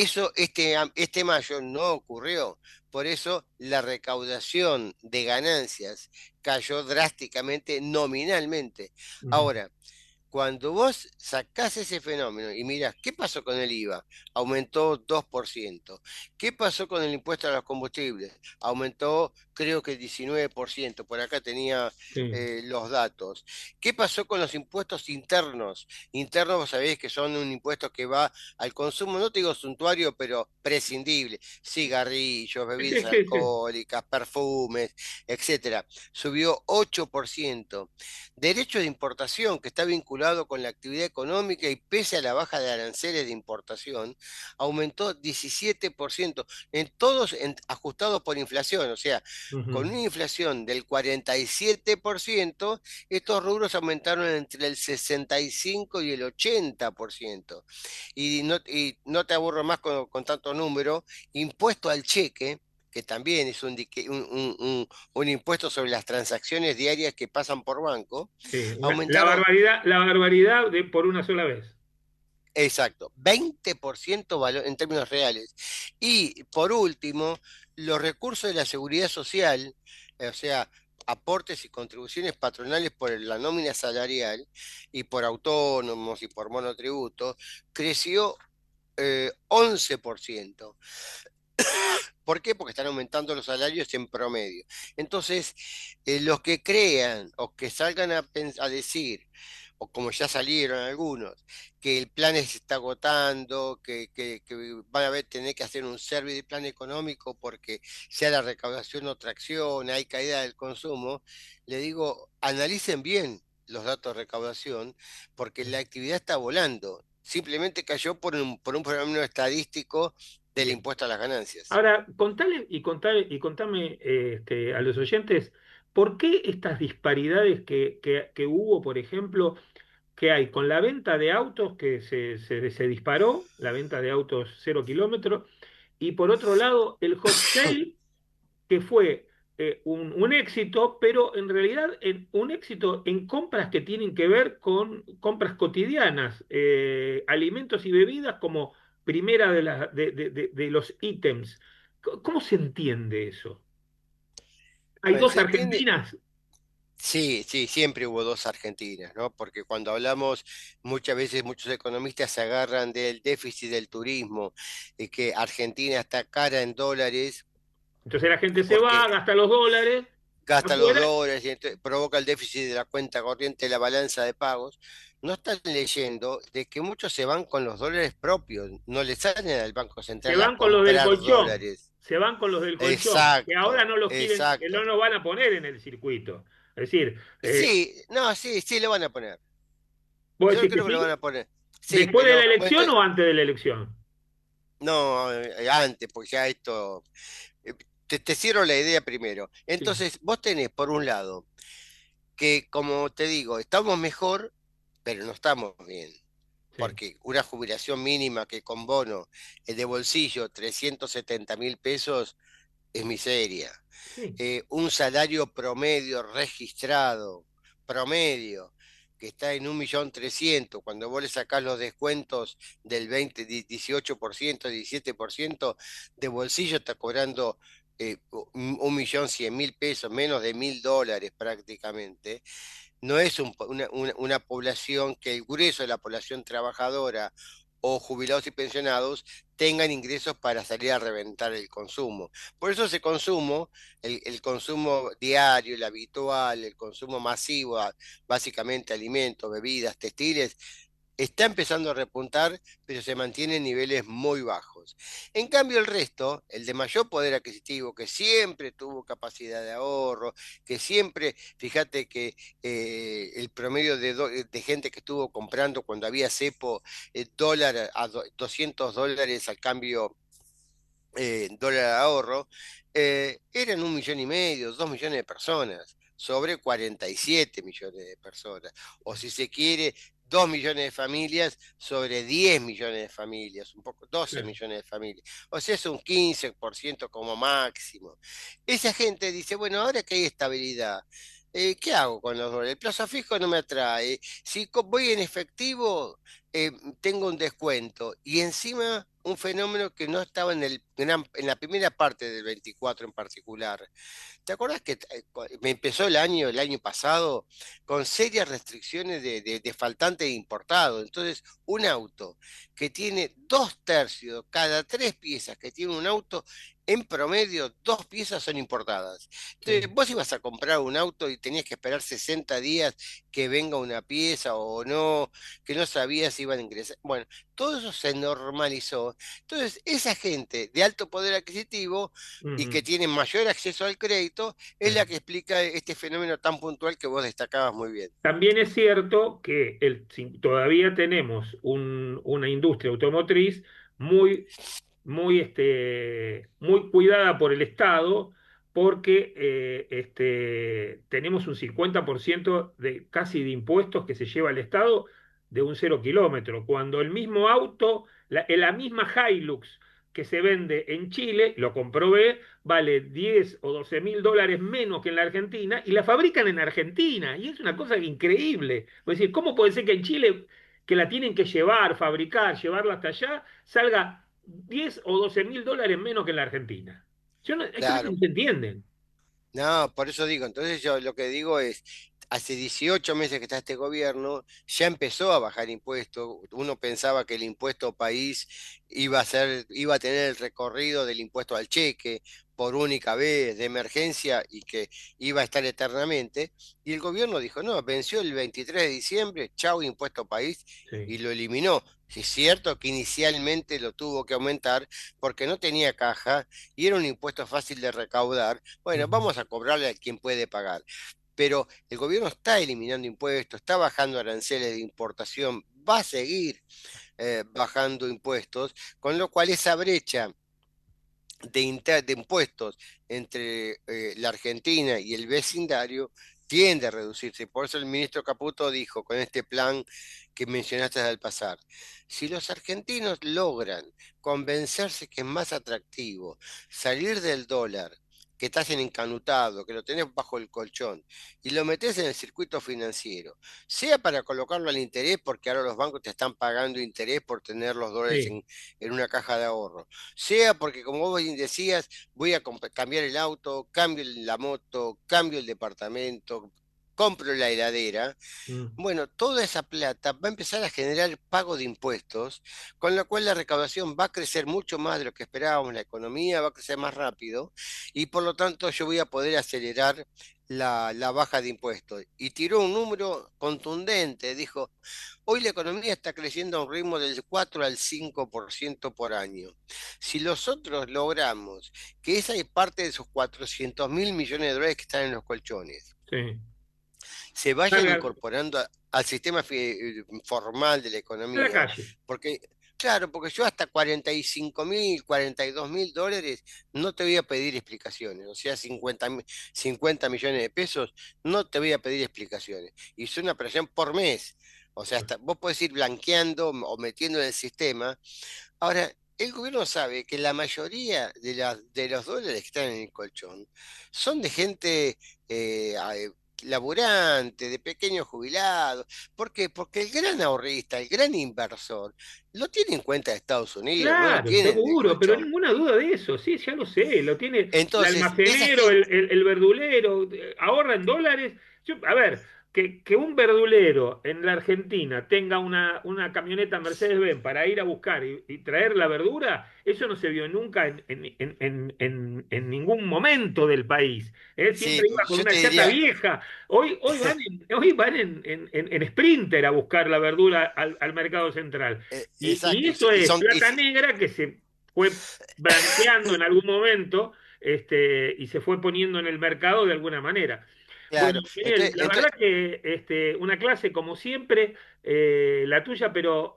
Eso este mayo no ocurrió. Por eso la recaudación de ganancias cayó drásticamente nominalmente. Ahora, cuando vos sacás ese fenómeno y mirás, ¿qué pasó con el IVA? Aumentó 2%. ¿Qué pasó con el impuesto a los combustibles? Aumentó, creo que 19%. Por acá tenía los datos. ¿Qué pasó con los impuestos internos? Internos, vos sabés que son un impuesto que va al consumo, no te digo suntuario, pero prescindible. Cigarrillos, bebidas alcohólicas, perfumes, etcétera. Subió 8%. Derecho de importación, que está vinculado con la actividad económica y pese a la baja de aranceles de importación, aumentó 17%, todos ajustados por inflación, o sea, con una inflación del 47%, estos rubros aumentaron entre el 65 y el 80%. Y no te aburro más con tanto número, impuesto al cheque, que también es un impuesto sobre las transacciones diarias que pasan por banco, Sí, aumentaron, la barbaridad por una sola vez. exacto, 20% en términos reales. Y por último, los recursos de la seguridad social, o sea, aportes y contribuciones patronales por la nómina salarial y por autónomos y por monotributo, creció 11%. ¿Por qué? Porque están aumentando los salarios en promedio. Entonces, los que crean o que salgan a decir, o como ya salieron algunos, que el plan se está agotando, que van a tener que hacer un survey de plan económico porque sea la recaudación o tracción, hay caída del consumo, le digo, analicen bien los datos de recaudación porque la actividad está volando. Simplemente cayó por un fenómeno estadístico del impuesto a las ganancias. Ahora, contame a los oyentes, ¿por qué estas disparidades que hubo, por ejemplo, que hay con la venta de autos que se disparó, la venta de autos 0 kilómetros, y por otro lado el hot sale, que fue un éxito, pero en realidad un éxito en compras que tienen que ver con compras cotidianas, alimentos y bebidas como primera de los ítems? ¿Cómo se entiende eso? ¿Hay Bueno, dos se entiende, Argentinas? sí, sí, siempre hubo dos Argentinas, ¿no? Porque cuando hablamos, muchas veces muchos economistas se agarran del déficit del turismo, y que Argentina está cara en dólares Entonces la gente se va, porque gasta los dólares gasta los afuera. dólares y provoca el déficit de la cuenta corriente de la balanza de pagos. No están leyendo de que muchos se van con los dólares propios, no les salen al Banco Se Central a van con los del comprar colchón, dólares. se van con los del colchón, que ahora Exacto, no los quieren, que no exacto. nos van a poner en el circuito. Es decir, Sí, no, sí, sí lo van a poner. vos Yo decís que creo que lo van sí, a poner. Sí, después de la bueno, elección o antes de la elección. no, antes, porque ya esto. eh, te cierro la idea primero. Sí, Entonces, vos tenés, por un lado, que como te digo, estamos mejor, pero no estamos bien. sí, Porque una jubilación mínima que con bono de bolsillo 370.000 pesos es miseria. sí. Un salario promedio registrado, promedio, que está en 1.300.000, cuando vos le sacás los descuentos del 18%, 17%, de bolsillo está cobrando 1.100.000 pesos, menos de $1.000 prácticamente. No es una población que el grueso de la población trabajadora o jubilados y pensionados tengan ingresos para salir a reventar el consumo. Por eso ese consumo, el consumo diario, el habitual, el consumo masivo, básicamente alimentos, bebidas, textiles, está empezando a repuntar, pero se mantiene en niveles muy bajos. En cambio, el resto, el de mayor poder adquisitivo, que siempre tuvo capacidad de ahorro, que siempre, fíjate que el promedio de gente que estuvo comprando cuando había cepo, dólar a $200 al cambio, dólar de ahorro, eran 1,5 millones, 2 millones de personas, sobre 47 millones de personas. O si se quiere, 2 millones de familias sobre 10 millones de familias, un poco, 12 Claro. millones de familias. O sea, es un 15% como máximo. Esa gente dice, bueno, ahora que hay estabilidad, ¿qué hago con los dólares? El plazo fijo no me atrae. Si voy en efectivo, tengo un descuento y encima un fenómeno que no estaba en la primera parte del 24 en particular. ¿Te acuerdas que me empezó el año pasado, con serias restricciones de faltante de importado? Entonces, un auto que tiene 2/3, cada 3 piezas que tiene un auto, en promedio 2 piezas son importadas. Entonces, Sí. vos ibas a comprar un auto y tenías que esperar 60 días que venga una pieza o no, que no sabías si iban a ingresar. Bueno, todo eso se normalizó. Entonces, esa gente de alto poder adquisitivo y Ujú. que tiene mayor acceso al crédito es la que Sí. explica este fenómeno tan puntual que vos destacabas muy bien. También es cierto que todavía tenemos una industria automotriz muy, muy cuidada por el Estado, porque tenemos un 50% casi de impuestos que se lleva el Estado de un 0 kilómetro, cuando el mismo auto, la misma Hilux que se vende en Chile, lo comprobé, vale 10 o 12 mil dólares menos que en la Argentina y la fabrican en Argentina. Y es una cosa increíble. Es decir, ¿cómo puede ser que en Chile, que la tienen que llevar, fabricar, llevarla hasta allá, salga 10 o 12 mil dólares menos que en la Argentina? Hay cosas que Claro. no se entienden. No, por eso digo, entonces yo lo que digo es, hace 18 meses que está este gobierno, ya empezó a bajar impuestos. Uno pensaba que el impuesto país iba a tener el recorrido del impuesto al cheque por única vez de emergencia y que iba a estar eternamente. Y el gobierno dijo, no, venció el 23 de diciembre, chau impuesto país, Sí. y lo eliminó. Es cierto que inicialmente lo tuvo que aumentar porque no tenía caja y era un impuesto fácil de recaudar. Bueno, Ujú. vamos a cobrarle a quien puede pagar. Pero el gobierno está eliminando impuestos, está bajando aranceles de importación, va a seguir bajando impuestos, con lo cual esa brecha de impuestos entre la Argentina y el vecindario tiende a reducirse. Por eso el ministro Caputo dijo con este plan que mencionaste al pasar, si los argentinos logran convencerse que es más atractivo salir del dólar, que estás en encanutado, que lo tenés bajo el colchón, y lo metés en el circuito financiero, sea para colocarlo al interés, porque ahora los bancos te están pagando interés por tener los dólares Sí. en una caja de ahorro, sea porque, como vos bien decías, voy a cambiar el auto, cambio la moto, cambio el departamento, compro la heladera. Mm. Bueno, toda esa plata va a empezar a generar pago de impuestos, con lo cual la recaudación va a crecer mucho más de lo que esperábamos, la economía va a crecer más rápido y por lo tanto yo voy a poder acelerar la baja de impuestos. Y tiró un número contundente, dijo, hoy la economía está creciendo a un ritmo del 4 al 5% por año. Si nosotros logramos que esa es parte de esos 400.000 millones de dólares que están en los colchones, Sí. se vayan Salga incorporando al sistema formal de la a la economía, calle. porque, claro, porque yo hasta 45.000, 42.000 dólares no te voy a pedir explicaciones, o sea, 50 millones de pesos, no te voy a pedir explicaciones. Y es una operación por mes, o sea, hasta, vos podés ir blanqueando o metiendo en el sistema. Ahora, el gobierno sabe que la mayoría de los dólares que están en el colchón son de gente laburante, de pequeños jubilados. ¿Por qué? Porque el gran ahorrista, el gran inversor, lo tiene en cuenta de Estados Unidos, no lo Claro, tiene en el seguro, pero colchón. ninguna duda de eso, sí, ya lo sé, lo tiene el Entonces, esa almacenero, gente, el verdulero, ahorra en dólares. A ver, que un verdulero en la Argentina tenga una camioneta Mercedes-Benz para ir a buscar y traer la verdura, eso no se vio nunca en ningún momento del país. Él sí, siempre iba con yo te una chata diría, vieja. Hoy van en Sprinter a buscar la verdura al mercado central. Y exacto, eso y es son, plata negra que se fue blanqueando en algún momento, y se fue poniendo en el mercado de alguna manera. Bueno, claro, Miguel, la verdad entonces, que una clase como siempre, la tuya, pero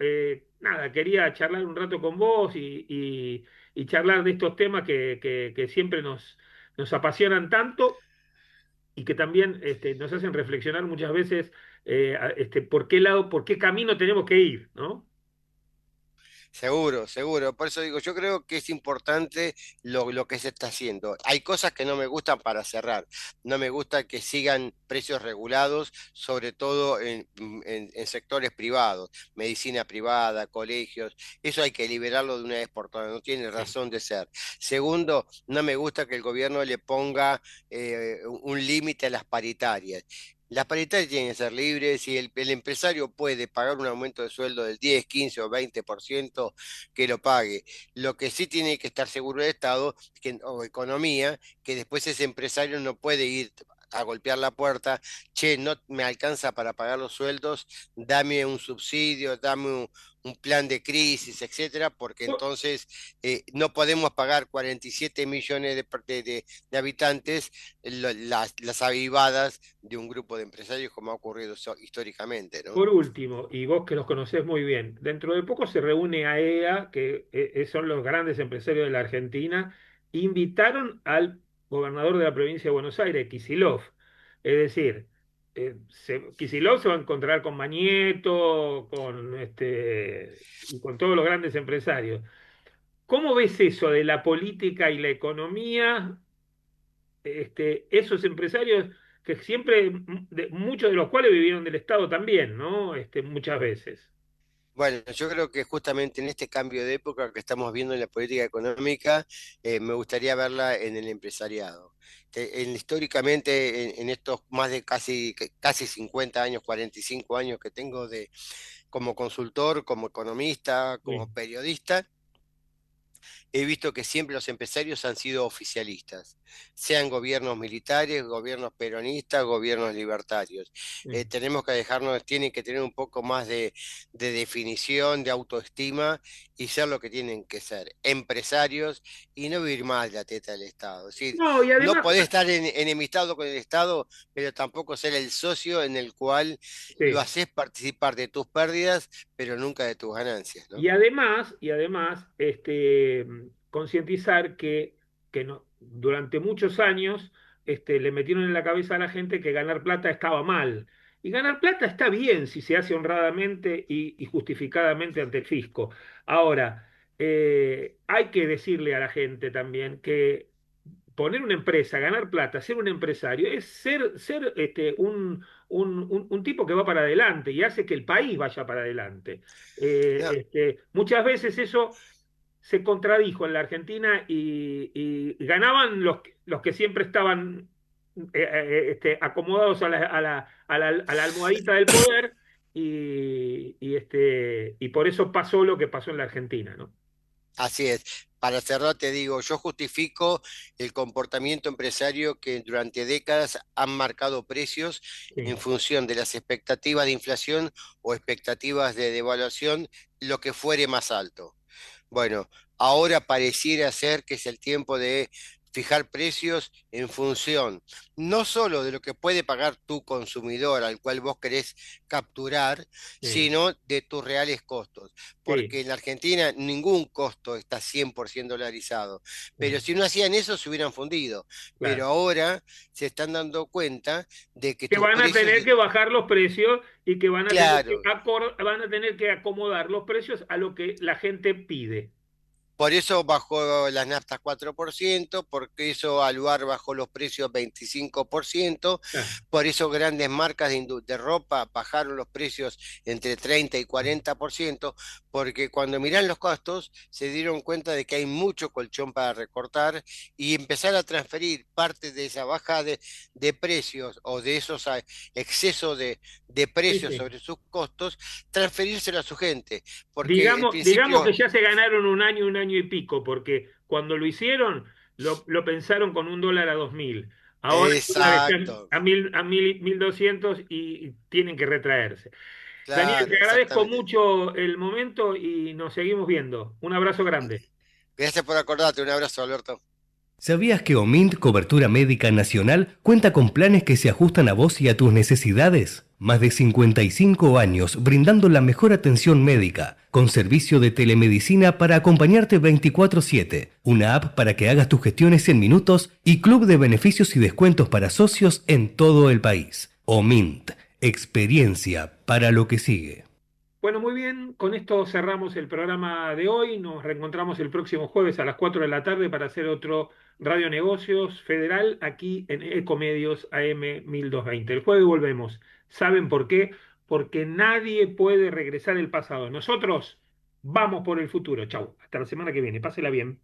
nada, quería charlar un rato con vos y charlar de estos temas que siempre nos apasionan tanto y que también nos hacen reflexionar muchas veces por qué lado, por qué camino tenemos que ir, ¿no? Seguro, seguro. Por eso digo, yo creo que es importante lo que se está haciendo. Hay cosas que no me gustan para cerrar. No me gusta que sigan precios regulados, sobre todo en sectores privados, medicina privada, colegios. Eso hay que liberarlo de una vez por todas. No tiene razón de ser. Segundo, no me gusta que el gobierno le ponga un límite a las paritarias. Las paritarias tienen que ser libres. Si el empresario puede pagar un aumento de sueldo del 10, 15 o 20%, que lo pague. Lo que sí tiene que estar seguro el Estado o economía, que después ese empresario no puede ir a golpear la puerta, che, no me alcanza para pagar los sueldos, dame un subsidio, dame un plan de crisis, etcétera, porque entonces no podemos pagar 47 millones de habitantes las avivadas de un grupo de empresarios como ha ocurrido históricamente, ¿no? Por último, y vos que los conocés muy bien, dentro de poco se reúne AEA, que son los grandes empresarios de la Argentina, invitaron al gobernador de la provincia de Buenos Aires, Kicillof. Es decir, Kicillof se va a encontrar con Mañeto, y con todos los grandes empresarios. ¿Cómo ves eso de la política y la economía? Esos empresarios que siempre, muchos de los cuales vivieron del Estado también, ¿no? Muchas veces. Bueno, yo creo que justamente en este cambio de época que estamos viendo en la política económica, me gustaría verla en el empresariado. Históricamente, en estos más de casi 50 años, 45 años que tengo como consultor, como economista, como Sí. periodista, he visto que siempre los empresarios han sido oficialistas, sean gobiernos militares, gobiernos peronistas, gobiernos libertarios. Sí. Tienen que tener un poco más de definición, de autoestima y ser lo que tienen que ser, empresarios y no vivir más de la teta del Estado. Es decir, No, y no además, podés estar enemistado con el Estado, pero tampoco ser el socio en el cual lo sí. haces participar de tus pérdidas, pero nunca de tus ganancias, ¿no? Y además, concientizar que durante muchos años le metieron en la cabeza a la gente que ganar plata estaba mal. Y ganar plata está bien si se hace honradamente y justificadamente ante el fisco. Ahora, hay que decirle a la gente también que poner una empresa, ganar plata, ser un empresario, es ser un tipo que va para adelante y hace que el país vaya para adelante. No, Muchas veces eso se contradijo en la Argentina y ganaban los que siempre estaban acomodados a la almohadita del poder y por eso pasó lo que pasó en la Argentina, ¿no? así es. Para cerrar, te digo, yo justifico el comportamiento empresario que durante décadas han marcado precios Sí, en función de las expectativas de inflación o expectativas de devaluación, lo que fuere más alto. Bueno, ahora pareciera ser que es el tiempo de fijar precios en función no solo de lo que puede pagar tu consumidor al cual vos querés capturar, sí, sino de tus reales costos. sí, Porque en la Argentina ningún costo está 100% dolarizado. Pero sí, si no hacían eso, se hubieran fundido. Pero claro. ahora se están dando cuenta de que Que tus van a precios, tener que bajar los precios y que claro. van a tener que acomodar los precios a lo que la gente pide. Por eso bajó las naftas 4%, porque eso Aluar bajó los precios 25%, Ah, por eso grandes marcas de ropa bajaron los precios entre 30 y 40%, porque cuando miran los costos se dieron cuenta de que hay mucho colchón para recortar y empezar a transferir parte de esa baja de precios o de esos excesos de sí, precios sí. sobre sus costos, transferírselo a su gente, porque el Digamos que principio... ya se ganaron un año y pico, porque cuando lo hicieron, lo pensaron con $1 a 2.000. Ahora el dólar está Exacto, a 1.200 y tienen que retraerse. Daniel, te claro, agradezco exactamente. mucho el momento y nos seguimos viendo. Un abrazo grande. Gracias por acordarte. Un abrazo, Alberto. ¿Sabías que OMINT Cobertura Médica Nacional cuenta con planes que se ajustan a vos y a tus necesidades? Más de 55 años brindando la mejor atención médica, con servicio de telemedicina para acompañarte 24/7, una app para que hagas tus gestiones en minutos y club de beneficios y descuentos para socios en todo el país. OMINT, experiencia para lo que sigue. Bueno, muy bien, con esto cerramos el programa de hoy. Nos reencontramos el próximo jueves a las 4 de la tarde para hacer otro Radio Negocios Federal aquí en Ecomedios AM 1220. El jueves volvemos. ¿Saben por qué? Porque nadie puede regresar el pasado. Nosotros vamos por el futuro. Chau, hasta la semana que viene. Pásela bien.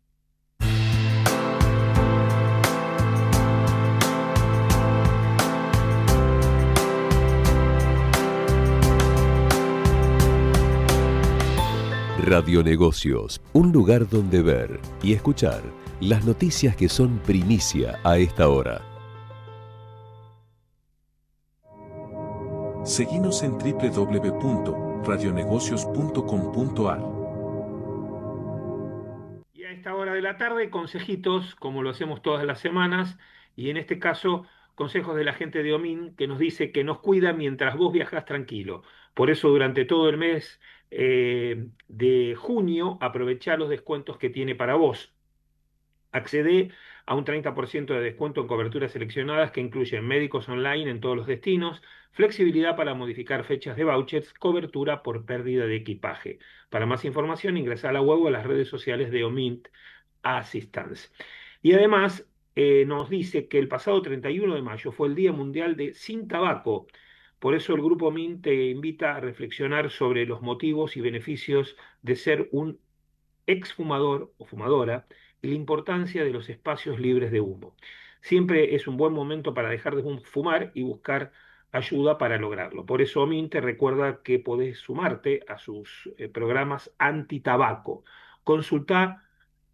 Radionegocios, un lugar donde ver y escuchar las noticias que son primicia a esta hora. Seguinos en www.radionegocios.com.ar. Y a esta hora de la tarde, consejitos, como lo hacemos todas las semanas, y en este caso, consejos de la gente de Omin, que nos dice que nos cuida mientras vos viajás tranquilo. Por eso, durante todo el mes de junio, aprovechá los descuentos que tiene para vos. Accede a un 30% de descuento en coberturas seleccionadas que incluyen médicos online en todos los destinos, flexibilidad para modificar fechas de vouchers, cobertura por pérdida de equipaje. Para más información, ingresa a la web o a las redes sociales de Omint Assistance. Y además nos dice que el pasado 31 de mayo fue el Día Mundial de Sin Tabaco. Por eso el Grupo Omint te invita a reflexionar sobre los motivos y beneficios de ser un exfumador o fumadora y la importancia de los espacios libres de humo. Siempre es un buen momento para dejar de fumar y buscar ayuda para lograrlo. Por eso OMIN te recuerda que podés sumarte a sus programas anti-tabaco. Consulta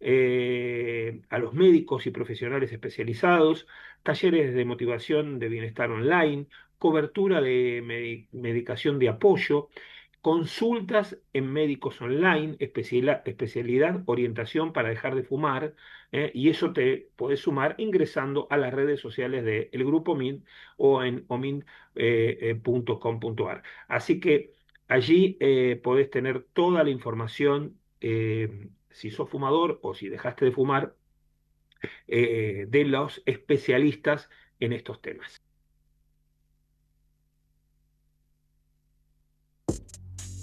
a los médicos y profesionales especializados, talleres de motivación de bienestar online, cobertura de medicación de apoyo, consultas en médicos online, especialidad, orientación para dejar de fumar, y eso te podés sumar ingresando a las redes sociales del Grupo OMINT o en omint.com.ar. Así que allí podés tener toda la información, si sos fumador o si dejaste de fumar, de los especialistas en estos temas.